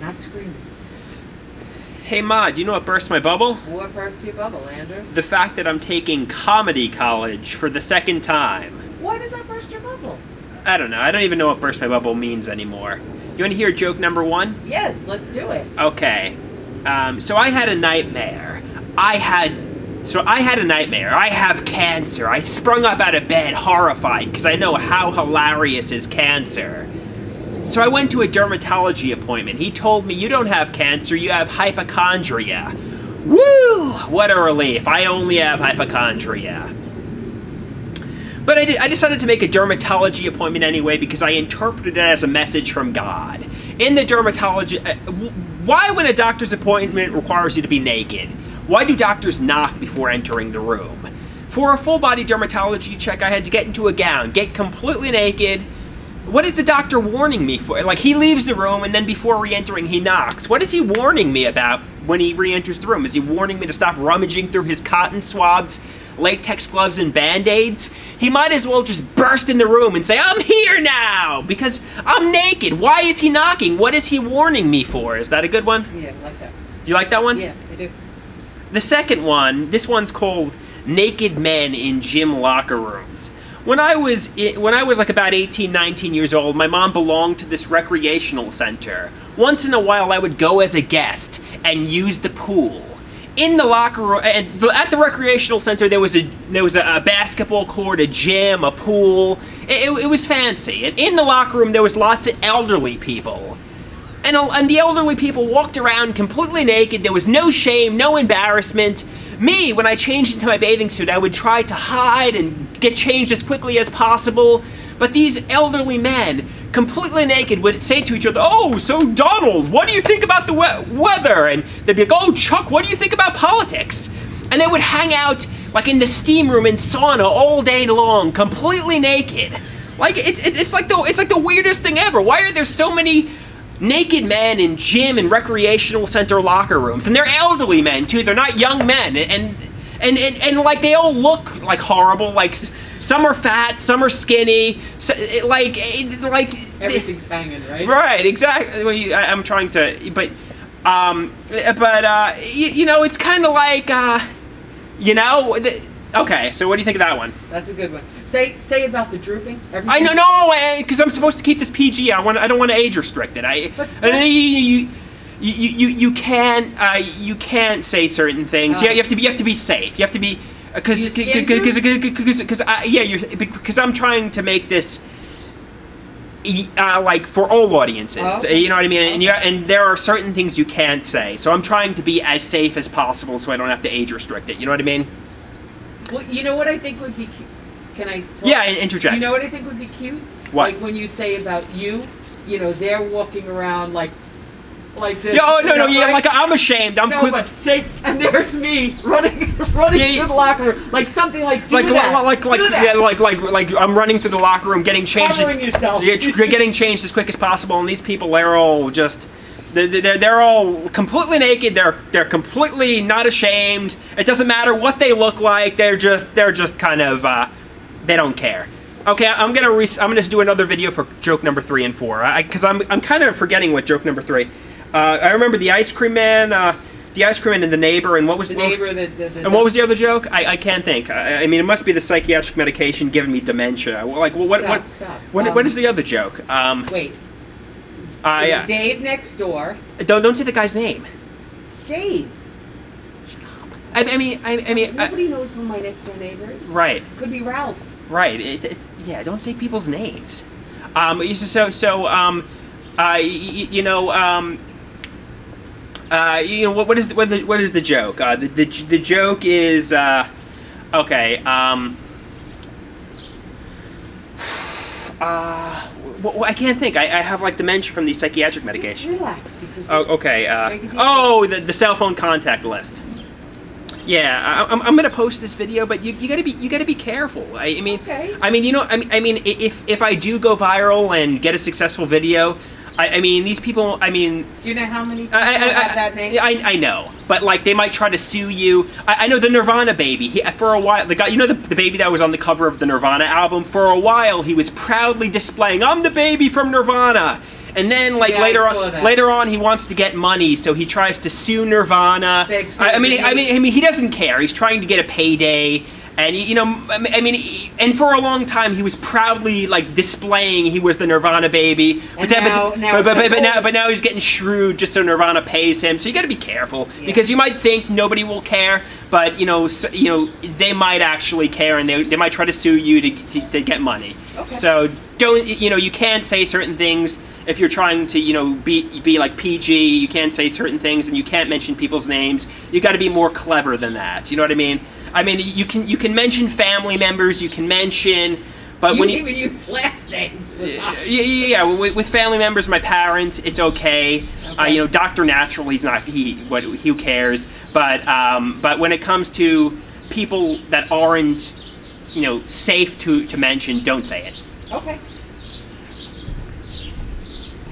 Not screaming. Hey Ma, do you know what burst my bubble? What burst your bubble, Andrew? The fact that I'm taking comedy college for the second time. Why does that burst your bubble? I don't know. I don't even know what burst my bubble means anymore. You want to hear joke number one? Yes, let's do it. Okay. So I had a nightmare. I had a nightmare. I have cancer. I sprung up out of bed horrified because I know how hilarious is cancer. So I went to a dermatology appointment. He told me, you don't have cancer, you have hypochondria. Woo! What a relief. I only have hypochondria. But I decided to make a dermatology appointment anyway because I interpreted it as a message from God. In the dermatology... why when a doctor's appointment requires you to be naked? Why do doctors knock before entering the room? For a full-body dermatology check, I had to get into a gown, get completely naked. What is the doctor warning me for? Like, he leaves the room, and then before re-entering, he knocks. What is he warning me about when he re-enters the room? Is he warning me to stop rummaging through his cotton swabs, latex gloves, and Band-Aids? He might as well just burst in the room and say, I'm here now, because I'm naked. Why is he knocking? What is he warning me for? Is that a good one? Yeah, I like that. You like that one? Yeah, I do. The second one, this one's called Naked Men in Gym Locker Rooms. When I was like about 18, 19 years old, my mom belonged to this recreational center. Once in a while, I would go as a guest and use the pool. In the locker room, at the recreational center, there was a basketball court, a gym, a pool. It was fancy. And in the locker room, there was lots of elderly people. And the elderly people walked around completely naked. There was no shame, no embarrassment. Me, when I changed into my bathing suit, I would try to hide and get changed as quickly as possible. But these elderly men, completely naked, would say to each other, oh, so Donald, what do you think about the weather? And they'd be like, oh, Chuck, what do you think about politics? And they would hang out like in the steam room and sauna all day long, completely naked. Like, it's like the weirdest thing ever. Why are there so many naked men in gym and recreational center locker rooms? And they're elderly men too. They're not young men. And like they all look like horrible. Like some are fat, some are skinny. So, like Everything's hanging, right? Right, exactly. Well, I'm trying to, but you know, it's kind of like okay. So what do you think of that one? That's a good one. Say about the drooping. I know, because I'm supposed to keep this PG. I don't want to age restrict it. You can't say certain things. You have to be safe. You have to be because I'm trying to make this like for all audiences. Oh. You know what I mean? And there are certain things you can't say. So I'm trying to be as safe as possible so I don't have to age restrict it. You know what I mean? Well, you know what I think would be cute? Can I talk? Yeah, interject. You know what I think would be cute? What? Like when you say about you know, they're walking around like this. Yeah, oh, no, right? yeah, like I'm ashamed. I'm quick. But say, and there's me running to the locker room, like something like do that. like I'm running through the locker room, getting changed. Covering yourself. You're getting changed as quick as possible, and these people, they're all just. They're all completely naked. They're completely not ashamed. It doesn't matter what they look like. They're just kind of they don't care. Okay, I'm gonna do another video for joke number 3 and 4 because I'm kind of forgetting what joke number 3. I remember the ice cream man, and the neighbor, and what was the neighbor? What was the other joke? I can't think. I mean, it must be the psychiatric medication giving me dementia. Like, Stop. What is the other joke? Wait. Yeah. Dave next door. Don't say the guy's name. Dave. Shut up. I mean. Nobody knows who my next door neighbor is. Right. Could be Ralph. Right. Yeah. Don't say people's names. You know, what is the joke? The joke is okay. Well, I can't think. I have like dementia from these psychiatric medication. Just relax because. Oh, okay. The cell phone contact list. Yeah, I'm gonna post this video, but you gotta be careful. I mean, okay. If I do go viral and get a successful video, I mean, these people, I mean... Do you know how many people have that name? I know, but, like, they might try to sue you. I know the Nirvana baby, for a while, the guy, you know the baby that was on the cover of the Nirvana album? For a while, he was proudly displaying, I'm the baby from Nirvana. And then, like, Yeah, I saw that. later on, he wants to get money, so he tries to sue Nirvana. I mean, he doesn't care. He's trying to get a payday. And and for a long time he was proudly like displaying he was the Nirvana baby. But now he's getting shrewd just so Nirvana pays him. So you got to be careful because you might think nobody will care, but they might actually care and they might try to sue you to get money. Okay. So don't you can't say certain things if you're trying to be like PG. You can't say certain things and you can't mention people's names. You got to be more clever than that. You know what I mean? I mean, you can mention family members, you can mention, but when you even use last names. With family members, my parents, it's okay. Dr. Natural, he's not. Who cares? But when it comes to people that aren't, safe to mention, don't say it. Okay.